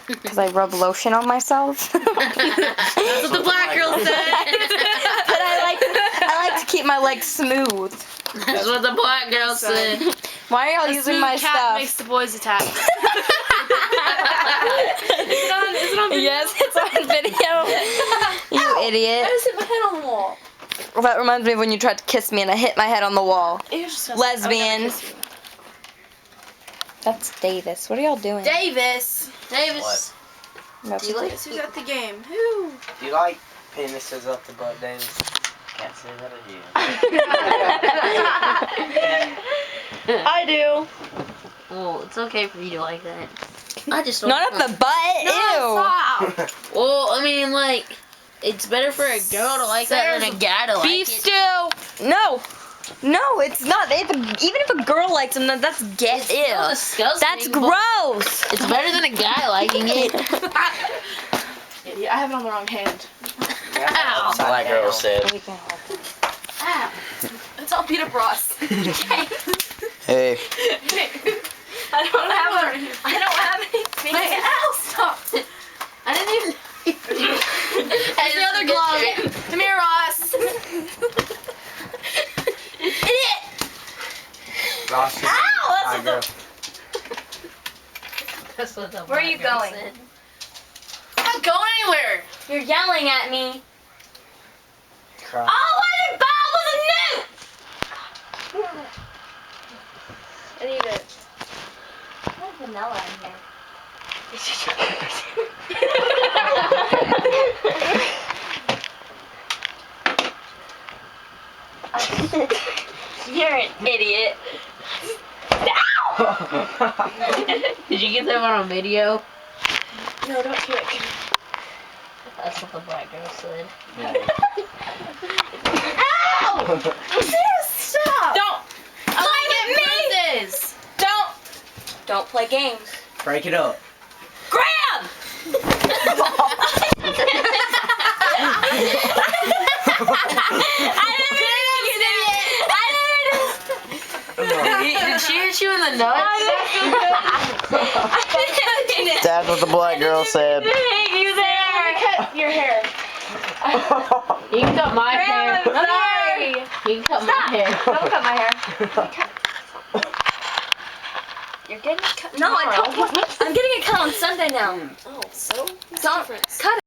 Because I rub lotion on myself. That's what the black girl said. But I like to keep my legs smooth. That's what the black girl said. Why are y'all A using smooth my cat stuff? makes the boys attack. Is it on video? Yes, it's on video. You idiot. I just hit my head on the wall. Well, that reminds me of when you tried to kiss me and I hit my head on the wall. It was just Lesbian. That's Davis. What are y'all doing? Davis. Davis. That's Do you like Guess who's at the game? Who? Do you like penises up the butt, Davis? Can't say that again. I do. Well, it's okay for you to like that. I just don't. Not up the butt. Ew. Stop. Well, I mean, like, it's better for a girl to like that than a guy to like Beef it. stew. No. No, it's not. Even if a girl likes them, then that's ew. Still disgusting, That's but gross. It's better than a guy liking it. Idiot, I have it on the wrong hand. Ow. Black girl said. Ow. It's all Peter Ross. Hey. I don't have anything. Ow, stop. I didn't even. There's the other glove. Come here, Ross. Idiot. Ross, Ow, that's black girl. That's what the Where are you black girl going? said. I'm not going anywhere. You're yelling at me. Cry. All I bought was a new. I need it. There's vanilla in here. You're an idiot. Did you get that one on video? No, don't kick. That's what the black girl said. Ow! Stop. Don't. I get bruises. Don't play games. Break it up. Grab! Did she hit you in the nuts? That's what the black girl said. You there? Cut your hair. You can cut my hair. I'm sorry. You can cut my hair. Don't cut my hair. You're getting it cut. No, I don't. I'm getting it cut on Sunday now. Oh, so? Don't cut it.